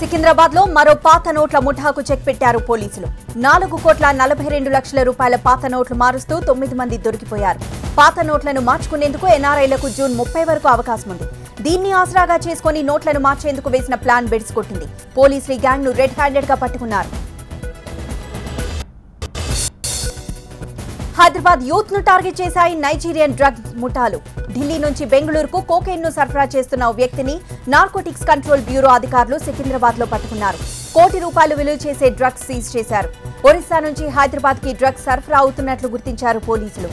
సికింద్రాబాద్ లో మరో పాత నోట్ల ముఠాకు చెక్ పెట్టారు పోలీసులు. 4,42,00,000 రూపాయల పాత నోట్లు మారుస్తూ 9 మంది దొరికిపోయారు. పాత నోట్లను మార్చుకునేందుకు ఎన్ఆర్ఐలకు జూన్ 30 వరకు అవకాశం ఉంది. దీన్ని ఆసరాగా చేసుకుని నోట్లను మార్చేందుకు వేసిన ప్లాన్ బెడిసి కొట్టింది. పోలీసులు ఈ గ్యాంగ్ ను రెడ్ హ్యాండెడ్ గా పట్టుకున్నారు. హైదరాబాద్ యూత్ ను టార్గెట్ చేశాయి నైజీరియన్ డ్రగ్స్ ముఠాలు. ఢిల్లీ నుంచి బెంగళూరుకు కోకైన్ ను సరఫరా చేస్తున్న ఓ వ్యక్తిని నార్కోటిక్స్ కంట్రోల్ బ్యూరో అధికారులు సికింద్రాబాద్ లో పట్టుకున్నారు. ₹1 కోటి విలువ చేసే డ్రగ్స్ సీజ్ చేశారు. ఒరిస్సా నుంచి హైదరాబాద్ కి డ్రగ్స్ సరఫరా అవుతున్నట్లు గుర్తించారు పోలీసులు.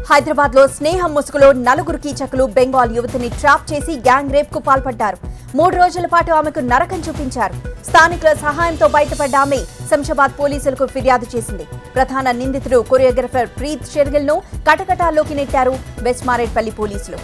హైదరాబాద్ లో స్నేహం ముసుగులో 4 కీచకులు బెంగాల్ యువతిని ట్రాప్ చేసి గ్యాంగ్ రేప్ కు పాల్పడ్డారు. 3 రోజుల పాటు ఆమెకు నరకం చూపించారు. స్థానికుల సహాయంతో బయటపడ్డ ఆమె శంషాబాద్ పోలీసులకు ఫిర్యాదు చేసింది. ప్రధాన నిందితుడు కొరియోగ్రాఫర్ ప్రీత్ షెర్గిల్ ను కటకటాల్లోకి నెట్టారు వెస్ట్ మారేడ్పల్లి పోలీసులు.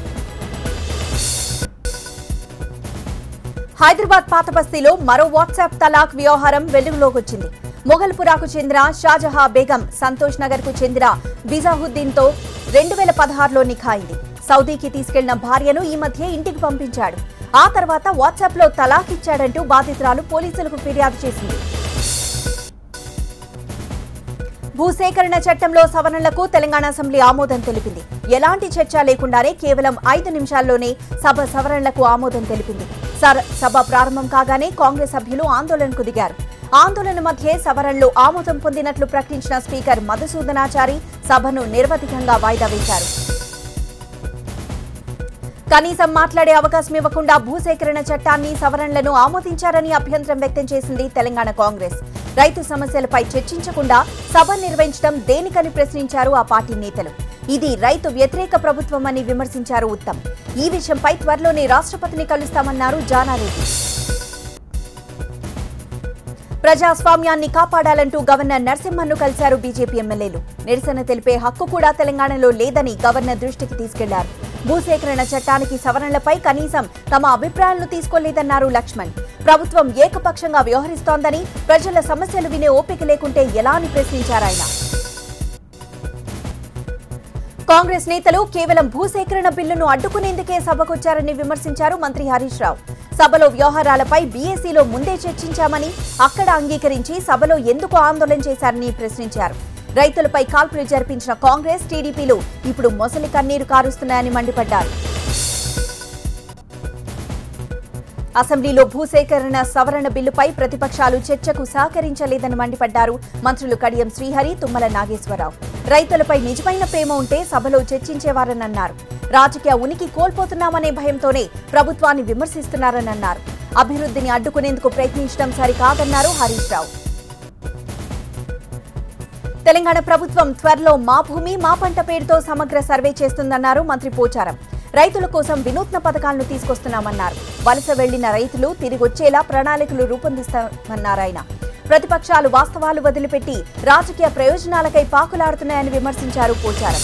హైదరాబాద్ పాతబస్తీలో మరో వాట్సాప్ తలాక్ వ్యవహారం వెలుగులోకి వచ్చింది. మొగల్పురాకు చెందిన షాజహా బేగం సంతోష్ నగర్ కు చెందిన బిజాహుద్దీన్ తో 2016లో నిఖాయింది. సౌదీకి తీసుకెళ్లిన భార్యను ఈ మధ్య ఇంటికి పంపించాడు. ఆ తర్వాత వాట్సాప్ లో తలాక్ ఇచ్చాడంటూ బాధితురాలు పోలీసులకు ఫిర్యాదు చేసింది. భూసేకరణ చట్టంలో సవరణలకు తెలంగాణ అసెంబ్లీ ఆమోదం తెలిపింది. ఎలాంటి చర్చ లేకుండానే కేవలం 5 నిమిషాల్లోనే సభ సవరణలకు ఆమోదం తెలిపింది. సభ ప్రారంభం కాగానే కాంగ్రెస్ సభ్యులు ఆందోళనకు దిగారు. ఆందోళన మధ్యే సవరణలు ఆమోదం పొందినట్లు ప్రకటించిన స్పీకర్ మధుసూదనాచారి సభను నిరవధికంగా వాయిదా వేశారు. కనీసం మాట్లాడే అవకాశం ఇవ్వకుండా భూసేకరణ చట్టాన్ని సవరణలను ఆమోదించారని అభ్యంతరం వ్యక్తం చేసింది తెలంగాణ కాంగ్రెస్. రైతు సమస్యలపై చర్చించకుండా సభ నిర్వహించడం దేనికని ప్రశ్నించారు ఆ పార్టీ నేతలు. ఇది రైతు వ్యతిరేక ప్రభుత్వమని విమర్శించారు ఉత్తమ్. ఈ విషయంపై త్వరలోనే రాష్ట్రపతిని కలుస్తామన్నారు జానారెడ్డి. ప్రజాస్వామ్యాన్ని కాపాడాలంటూ గవర్నర్ నరసింహన్ను కలిశారు బీజేపీ ఎమ్మెల్యేలు. నిరసన తెలిపే హక్కు కూడా తెలంగాణలో లేదని గవర్నర్ దృష్టికి తీసుకెళ్లారు. భూసేకరణ చట్టానికి సవరణలపై కనీసం తమ అభిప్రాయాలను తీసుకోలేదన్నారు లక్ష్మణ్. ప్రభుత్వం ఏకపక్షంగా వ్యవహరిస్తోందని, ప్రజల సమస్యలు వినే ఓపిక లేకుంటే ఎలా అని ప్రశ్నించారాయన. కాంగ్రెస్ నేతలు కేవలం భూసేకరణ బిల్లును అడ్డుకునేందుకే సభకొచ్చారని విమర్శించారు మంత్రి హరీష్ రావు. సభలో వ్యవహారాలపై బీఏసీలో ముందే చర్చించామని, అక్కడ అంగీకరించి సభలో ఎందుకు ఆందోళన చేశారని ప్రశ్నించారు. రైతులపై కాల్పులు జరిపించిన కాంగ్రెస్, టీడీపీలు ఇప్పుడు మొసలి కన్నీరు కారుస్తున్నాయని మండిపడ్డారు. అసెంబ్లీలో భూసేకరణ సవరణ బిల్లుపై ప్రతిపక్షాలు చర్చకు సహకరించలేదని మండిపడ్డారు మంత్రులు కడియం శ్రీహరి, తుమ్మల నాగేశ్వరరావు. రైతులపై నిజమైన ప్రేమ ఉంటే సభలో చర్చించేవారన్నారు. రాజకీయ ఉనికి కోల్పోతున్నామనే భయంతోనే ప్రభుత్వాన్ని విమర్శిస్తున్నారని అన్నారు. అభివృద్ధిని అడ్డుకునేందుకు ప్రయత్నించడం సరికాదన్నారు హరీష్ రావు. తెలంగాణ ప్రభుత్వం త్వరలో మా భూమి మా పంట పేరుతో సమగ్ర సర్వే చేస్తుందన్నారు మంత్రి పోచారం. రైతుల కోసం వినూత్న పథకాలను తీసుకొస్తున్నామన్నారు. వలస వెళ్లిన రైతులు తిరిగొచ్చేలా ప్రణాళికలు రూపొందిస్తామన్నారాయన. ప్రతిపక్షాలు వాస్తవాలు వదిలిపెట్టి రాజకీయ ప్రయోజనాలకై పాకులాడుతున్నాయని విమర్శించారు పోచారం.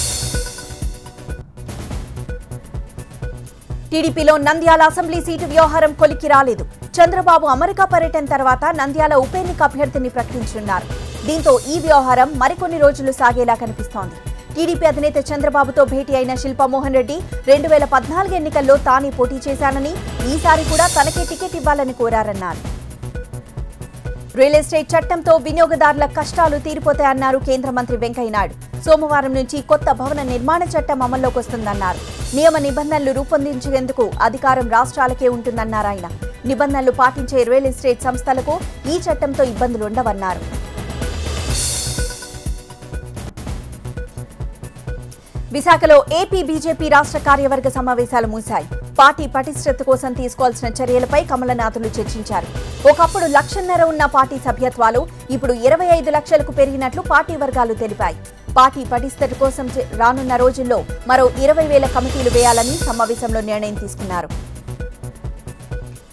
టీడీపీలో నంద్యాల అసెంబ్లీ సీటు వ్యవహారం కొలికి రాలేదు. చంద్రబాబు అమెరికా పర్యటన తర్వాత నంద్యాల ఉప ఎన్నిక అభ్యర్థిని ప్రకటించనున్నారు. దీంతో ఈ వ్యవహారం మరికొన్ని రోజులు సాగేలా కనిపిస్తోంది. టీడీపీ అధినేత చంద్రబాబుతో భేటీ అయిన శిల్పామోహన్ రెడ్డి 2014 ఎన్నికల్లో తానే పోటీ చేశానని, ఈసారి కూడా తనకే టికెట్ ఇవ్వాలని కోరారన్నారు. రియల్ ఎస్టేట్ చట్టంతో వినియోగదారుల కష్టాలు తీరిపోతాయన్నారు కేంద్ర మంత్రి వెంకయ్యనాయుడు. సోమవారం నుంచి కొత్త భవన నిర్మాణ చట్టం అమల్లోకి వస్తుందన్నారు. నియమ నిబంధనలు రూపొందించేందుకు అధికారం రాష్ట్రాలకే ఉంటుందన్నారు ఆయన. నిబంధనలు పాటించే రియల్ ఎస్టేట్ సంస్థలకు ఈ చట్టంతో ఇబ్బందులుండవన్నారు. విశాఖలో ఏపీ బీజేపీ రాష్ట్ర కార్యవర్గ సమావేశాలు ముగిశాయి. పార్టీ పటిష్టత కోసం తీసుకోవాల్సిన చర్యలపై కమలనాథులు చర్చించారు. ఒకప్పుడు 1.5 లక్షలు ఉన్న పార్టీ సభ్యత్వాలు ఇప్పుడు 25 లక్షలకు పెరిగినట్లు పార్టీ వర్గాలు తెలిపాయి. పార్టీ పటిష్టత కోసం రానున్న రోజుల్లో మరో 20,000 కమిటీలు వేయాలని సమావేశంలో నిర్ణయం తీసుకున్నారు.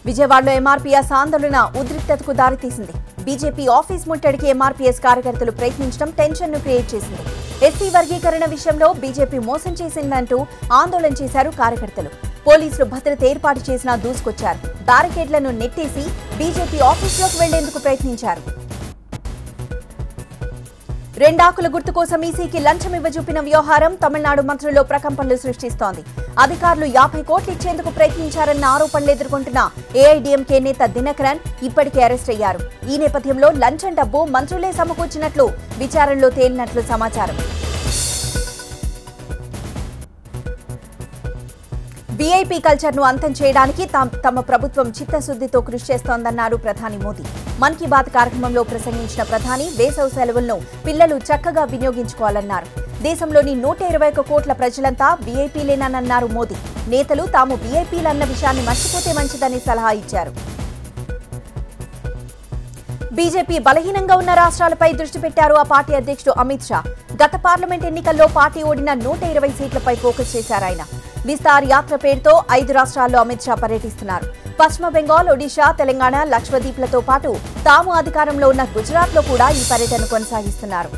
విజయవాడలో ఎంఆర్పీఎస్ ఆందోళన ఉద్రిక్తతకు దారితీసింది. బీజేపీ ఆఫీస్ ముట్టడికి ఎంఆర్పీఎస్ కార్యకర్తలు ప్రయత్నించడం టెన్షన్ ను క్రియేట్ చేసింది. ఎస్సీ వర్గీకరణ విషయంలో బీజేపీ మోసం చేసిందంటూ ఆందోళన చేశారు కార్యకర్తలు. పోలీసులు భద్రత ఏర్పాటు చేసినా దూసుకొచ్చారు. బ్యారికేడ్లను నెట్టేసి బీజేపీ ఆఫీసులోకి వెళ్లేందుకు ప్రయత్నించారు. రెండాకుల గుర్తు కోసం ఈసీకి లంచం ఇవ్వజూపిన వ్యవహారం తమిళనాడు మంత్రుల్లో ప్రకంపనలు సృష్టిస్తోంది. అధికారులు 50 కోట్లు ఇచ్చేందుకు ప్రయత్నించారన్న ఆరోపణలు ఎదుర్కొంటున్న ఏఐడీఎంకే నేత దినకరన్ ఇప్పటికే అరెస్ట్ అయ్యారు. ఈ నేపథ్యంలో లంచం డబ్బు మంత్రులే సమకూర్చినట్లు విచారణలో తేలినట్లు సమాచారం. వీఐపీ కల్చర్ ను అంతం చేయడానికి తమ ప్రభుత్వం చిత్తశుద్ధితో కృషి చేస్తోందన్నారు ప్రధాని మోదీ. మన్ కీ బాత్ కార్యక్రమంలో ప్రసంగించిన ప్రధాని వేసవి సెలవులను పిల్లలు చక్కగా వినియోగించుకోవాలన్నారు. దేశంలోని 121 కోట్ల ప్రజలంతా వీఐపీలేనన్నారు మోదీ. నేతలు తాము వీఐపీలన్న విషయాన్ని మర్చిపోతే మంచిదని సలహా ఇచ్చారు. బీజేపీ బలహీనంగా ఉన్న రాష్ట్రాలపై దృష్టి పెట్టారు ఆ పార్టీ అధ్యక్షుడు అమిత్ షా. గత పార్లమెంట్ ఎన్నికల్లో పార్టీ ఓడిన 120 సీట్లపై ఫోకస్ చేశారు ఆయన. విస్తార్ యాత్ర పేరుతో 5 రాష్ట్రాల్లో అమిత్ షా పర్యటిస్తున్నారు. పశ్చిమ బెంగాల్, ఒడిషా, తెలంగాణ, లక్షద్వీప్లతో పాటు తాము అధికారంలో ఉన్న గుజరాత్లో కూడా ఈ పర్యటన కొనసాగిస్తున్నారు.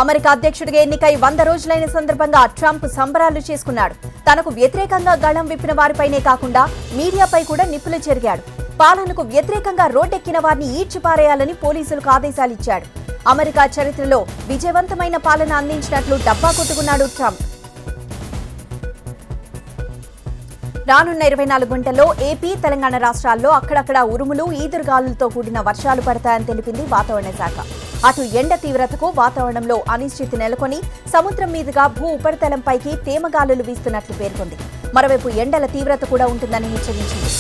అమెరికా అధ్యక్షుడిగా ఎన్నికై 100 రోజులైన సందర్భంగా ట్రంప్ సంబరాలు చేసుకున్నాడు. తనకు వ్యతిరేకంగా గళం విప్పిన వారిపైనే కాకుండా మీడియాపై కూడా నిప్పులు చెరిగాడు. పాలనకు వ్యతిరేకంగా రోడ్డెక్కిన వారిని ఈడ్చిపారేయాలని పోలీసులకు ఆదేశాలిచ్చాడు. అమెరికా చరిత్రలో విజయవంతమైన పాలన అందించినట్లు డబ్బా కొట్టుకున్నాడు ట్రంప్. రానున్న 24 గంటల్లో ఏపీ, తెలంగాణ రాష్ట్రాల్లో అక్కడక్కడ ఉరుములు, ఈదురుగాలులతో కూడిన వర్షాలు పడతాయని తెలిపింది వాతావరణ శాఖ. అటు ఎండ తీవ్రతకు వాతావరణంలో అనిశ్చితి నెలకొని సముద్రం మీదుగా భూ ఉపరితలంపైకి తేమగాలులు వీస్తున్నట్లు పేర్కొంది. మరోవైపు ఎండల తీవ్రత కూడా ఉంటుందని హెచ్చరించింది.